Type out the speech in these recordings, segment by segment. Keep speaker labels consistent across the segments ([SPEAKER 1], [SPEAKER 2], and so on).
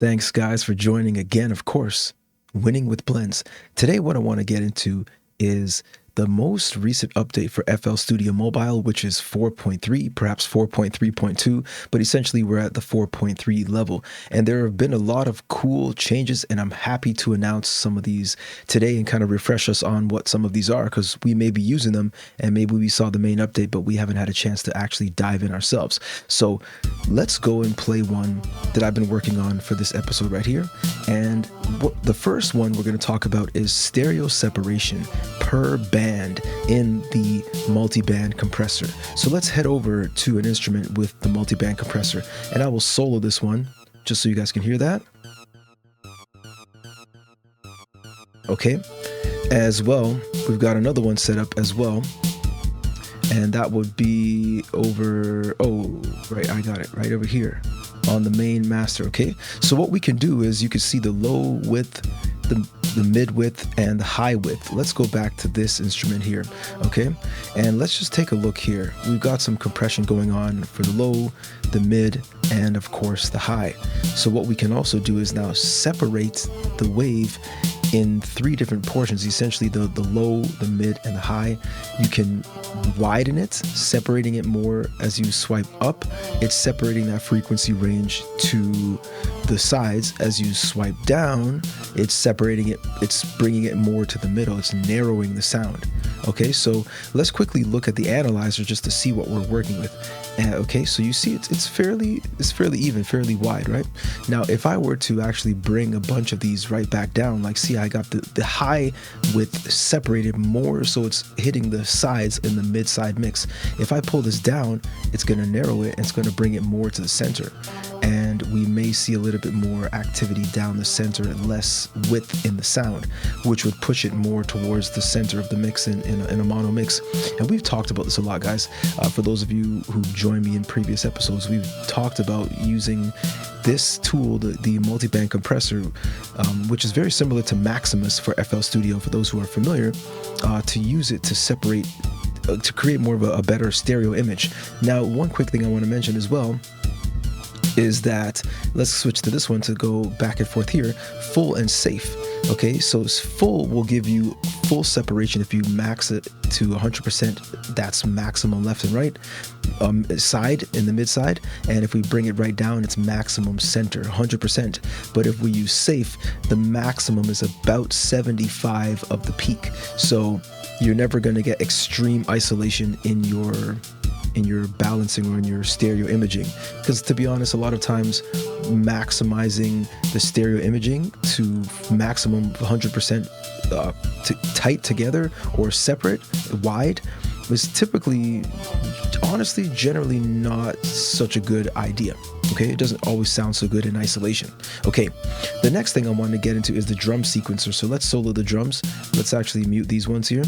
[SPEAKER 1] Thanks, guys, for joining again, of course, Winning with Blends. Today, what I want to get into is the most recent update for FL Studio Mobile, which is 4.3, perhaps 4.3.2, but essentially we're at the 4.3 level. And there have been a lot of cool changes, and I'm happy to announce some of these today and kind of refresh us on what some of these are, because we may be using them and maybe we saw the main update, but we haven't had a chance to actually dive in ourselves. So let's go and play one that I've been working on for this episode right here. And the first one we're going to talk about is stereo separation per band in the multiband compressor. So let's head over to an instrument with the multiband compressor, and I will solo this one just so you guys can hear that. Okay, as well, we've got another one set up as well, and that would be over, right, I got it right over here on the main master. Okay, so what we can do is you can see the low width, the mid width, and the high width. Let's go back to this instrument here, okay? And let's just take a look here. We've got some compression going on for the low, the mid, and of course the high. So what we can also do is now separate the wave in three different portions, essentially the low, the mid, and the high. You can widen it, separating it more as you swipe up. It's separating that frequency range to the sides. As you swipe down, it's separating it, it's bringing it more to the middle, it's narrowing the sound. Okay, so let's quickly look at the analyzer just to see what we're working with. Okay, so you see it's fairly even, fairly wide, right? Now, if I were to actually bring a bunch of these right back down, like see, I got the high width separated more, so it's hitting the sides in the mid-side mix. If I pull this down, it's gonna narrow it, and it's gonna bring it more to the center. And we may see a little bit more activity down the center and less width in the sound, which would push it more towards the center of the mix in a mono mix. And we've talked about this a lot, guys. For those of you who joined me in previous episodes, we've talked about using this tool, the multiband compressor, which is very similar to Maximus for FL Studio, for those who are familiar, to use it to separate, to create more of a better stereo image. Now, one quick thing I want to mention as well is that, let's switch to this one to go back and forth here, full and safe. Okay, so full will give you full separation. If you max it to 100%, that's maximum left and right, side in the mid side. And if we bring it right down, it's maximum center, 100%. But if we use safe, the maximum is about 75 of the peak. So you're never going to get extreme isolation in your balancing or in your stereo imaging, because to be honest, a lot of times maximizing the stereo imaging to maximum 100% tight together or separate wide was typically, honestly, generally not such a good idea. Okay, it doesn't always sound so good in isolation. Okay, the next thing I want to get into is the drum sequencer. So let's solo the drums. Let's actually mute these ones here.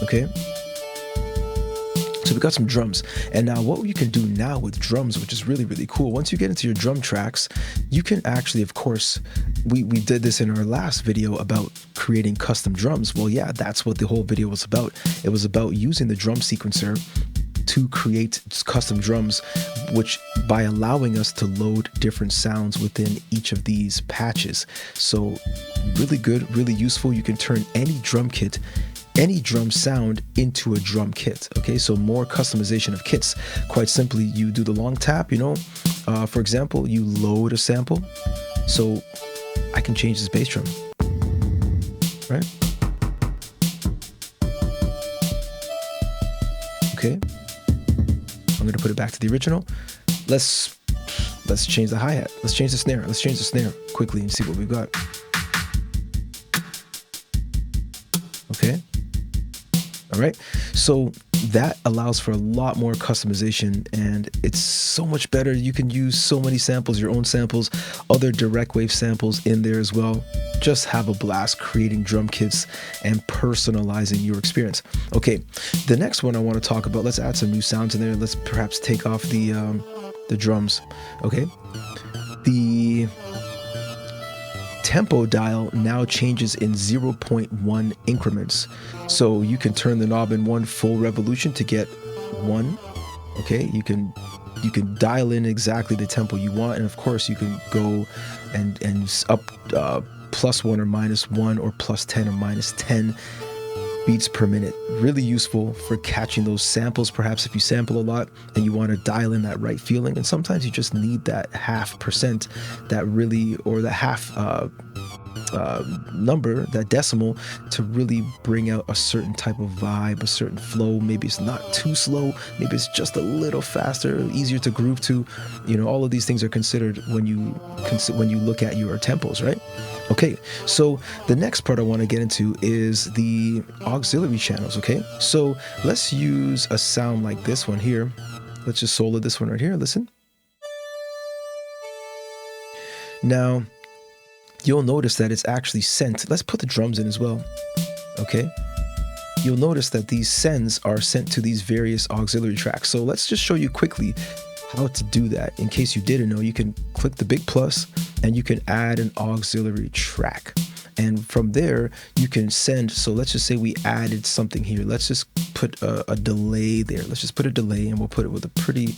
[SPEAKER 1] Okay, so we got some drums. And now what you can do now with drums, which is really, really cool, once you get into your drum tracks, you can actually, of course, we did this in our last video about creating custom drums. Well, yeah, that's what the whole video was about. It was about using the drum sequencer to create custom drums, which by allowing us to load different sounds within each of these patches. So really good, really useful. You can turn any drum kit, any drum sound into a drum kit. Okay, so more customization of kits. Quite simply, you do the long tap, you know, for example, you load a sample. So I can change this bass drum, right? Okay, I'm gonna put it back to the original. Let's change the hi-hat. Let's change the snare. Let's change the snare quickly and see what we've got. Okay. All right, so that allows for a lot more customization, and it's so much better. You can use so many samples, your own samples, other direct wave samples in there as well. Just have a blast creating drum kits and personalizing your experience. Okay, the next one I want to talk about, let's add some new sounds in there. Let's perhaps take off the drums. Okay, the tempo dial now changes in 0.1 increments. So you can turn the knob in one full revolution to get one. Okay, you can You can dial in exactly the tempo you want, and of course you can go and up +1 or -1 or +10 or -10 beats per minute. Really useful for catching those samples, perhaps if you sample a lot and you want to dial in that right feeling. And sometimes you just need that 0.5% that really, or the half number, that decimal, to really bring out a certain type of vibe, a certain flow. Maybe it's not too slow, maybe it's just a little faster, easier to groove to. You know, all of these things are considered when you look at your tempos, right? Okay, so the next part I want to get into is the auxiliary channels. Okay, so let's use a sound like this one here. Let's just solo this one right here. Listen. Now you'll notice that it's actually sent. Let's put the drums in as well. Okay, you'll notice that these sends are sent to these various auxiliary tracks. So let's just show you quickly how to do that. In case you didn't know, you can click the big plus and you can add an auxiliary track, and from there you can send. So let's just say we added something here. Let's just put a delay there. Let's just put a delay, and we'll put it with a pretty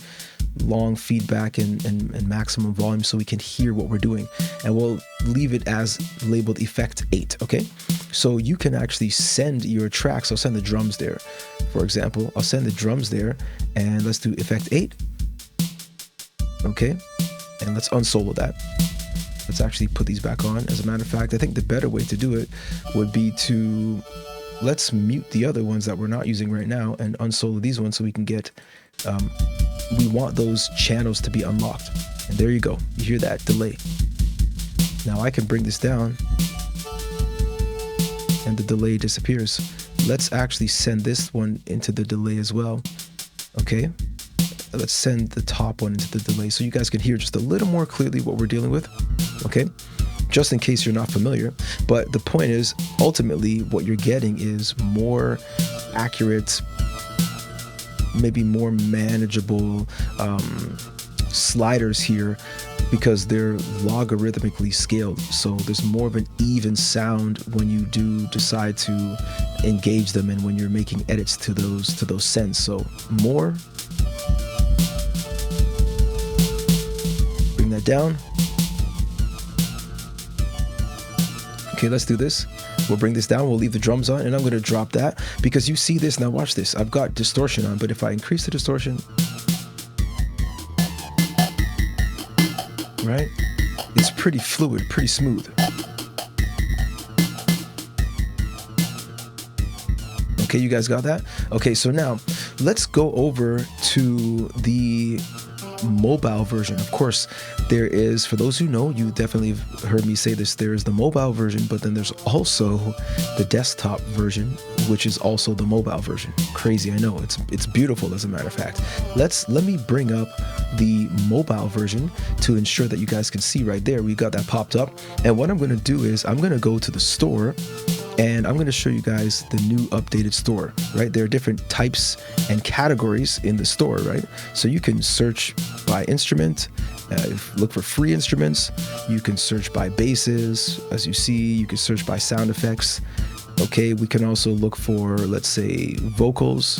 [SPEAKER 1] long feedback and maximum volume so we can hear what we're doing, and we'll leave it as labeled effect 8. Okay, so you can actually send your tracks. I'll send the drums there, for example. I'll send the drums there, and let's do effect 8. Okay, and let's unsolo that. Let's actually put these back on. As a matter of fact, I think the better way to do it would be to, let's mute the other ones that we're not using right now and unsolo these ones so we can get, we want those channels to be unlocked. And there you go. You hear that delay. Now I can bring this down and the delay disappears. Let's actually send this one into the delay as well. Okay. Let's send the top one into the delay so you guys can hear just a little more clearly what we're dealing with. Okay, just in case you're not familiar. But the point is, ultimately what you're getting is more accurate, maybe more manageable sliders here, because they're logarithmically scaled. So there's more of an even sound when you do decide to engage them and when you're making edits to those sends. So more. Bring that down. Okay, let's do this. We'll bring this down. We'll leave the drums on, and I'm going to drop that because you see this. Now watch this. I've got distortion on, but if I increase the distortion, right, it's pretty fluid, pretty smooth. Okay, you guys got that? Okay, so now let's go over to the mobile version. Of course, there is, for those who know, you definitely have heard me say this, there is the mobile version, but then there's also the desktop version, which is also the mobile version. Crazy, I know. It's beautiful, as a matter of fact. Let me bring up the mobile version to ensure that you guys can see right there. We got that popped up. And what I'm going to do is I'm going to go to the store, and I'm going to show you guys the new updated store, right? There are different types and categories in the store, right? So you can search by instrument, look for free instruments. You can search by basses, as you see. You can search by sound effects. Okay, we can also look for, let's say, vocals.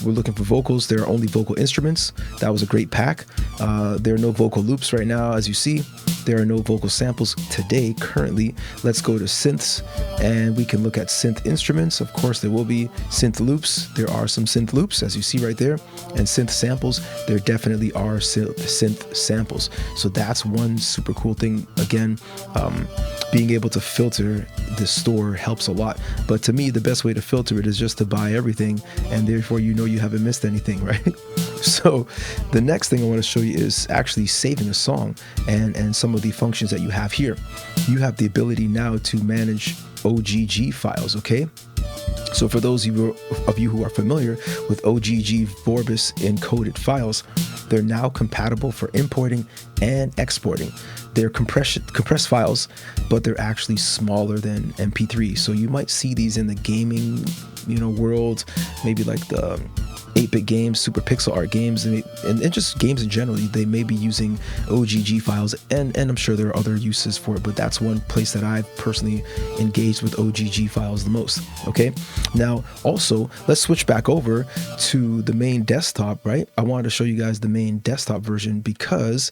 [SPEAKER 1] We're looking for vocals. There are only vocal instruments. That was a great pack. There are no vocal loops right now, as you see. There are no vocal samples today, currently. Let's go to synths, and we can look at synth instruments. Of course, there will be synth loops. There are some synth loops, as you see right there, and synth samples. There definitely are synth samples. So that's one super cool thing. Again, being able to filter the store helps a lot. But to me, the best way to filter it is just to buy everything, and therefore you know you haven't missed anything, right? So the next thing I want to show you is actually saving a song and some of the functions that you have here. You have the ability now to manage OGG files, okay? So for those of you who are familiar with OGG Vorbis encoded files, they're now compatible for importing and exporting. They're compressed files, but they're actually smaller than MP3. So you might see these in the gaming, world, maybe like the 8-bit games, super pixel art games, and just games in general. They may be using OGG files, and I'm sure there are other uses for it, but that's one place that I've personally engaged with OGG files the most. Okay, now also let's switch back over to the main desktop, right? I wanted to show you guys the main desktop version, because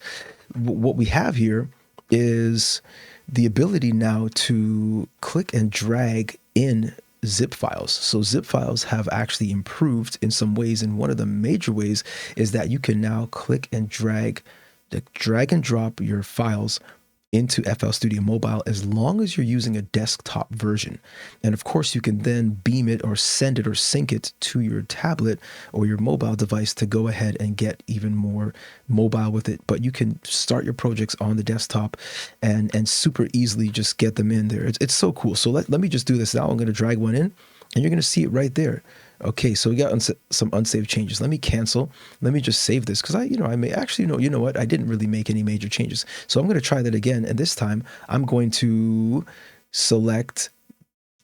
[SPEAKER 1] what we have here is the ability now to click and drag in zip files. So zip files have actually improved in some ways, and one of the major ways is that you can now click and drag and drop your files into FL Studio Mobile as long as you're using a desktop version. And of course, you can then beam it or send it or sync it to your tablet or your mobile device to go ahead and get even more mobile with it. But you can start your projects on the desktop and super easily just get them in there. It's so cool. So let me just do this now. I'm going to drag one in, and you're going to see it right there. Okay, so we got some unsaved changes. Let me cancel. Let me just save this, because I may actually, you know what? I didn't really make any major changes. So I'm going to try that again. And this time I'm going to select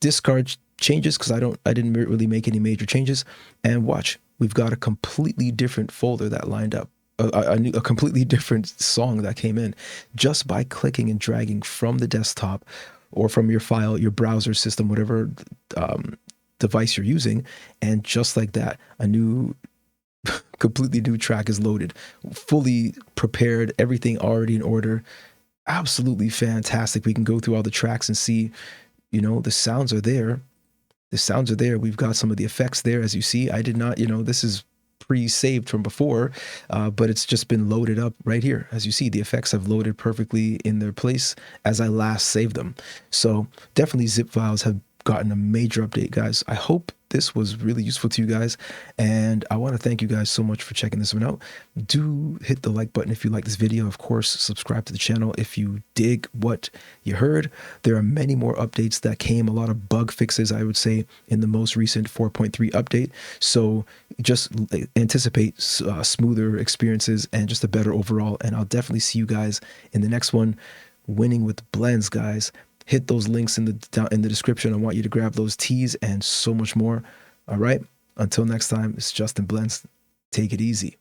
[SPEAKER 1] discard changes, because I didn't really make any major changes. And watch, we've got a completely different folder that lined up. A completely different song that came in just by clicking and dragging from the desktop or from your file, your browser system, whatever device you're using, and just like that, a new completely new track is loaded, fully prepared, everything already in order. Absolutely fantastic. We can go through all the tracks and see, the sounds are there. The sounds are there. We've got some of the effects there, as you see. I did not, this is pre-saved from before, but it's just been loaded up right here. As you see, the effects have loaded perfectly in their place as I last saved them. So definitely zip files have gotten a major update, guys. I hope this was really useful to you guys, and I want to thank you guys so much for checking this one out. Do hit the like button if you like this video. Of course, subscribe to the channel if you dig what you heard. There are many more updates that came, a lot of bug fixes, I would say, in the most recent 4.3 update. So just anticipate smoother experiences and just a better overall, and I'll definitely see you guys in the next one. Winning with blends, guys. Hit those links in the description. I want you to grab those teas and so much more. All right. Until next time, it's Justin Blends. Take it easy.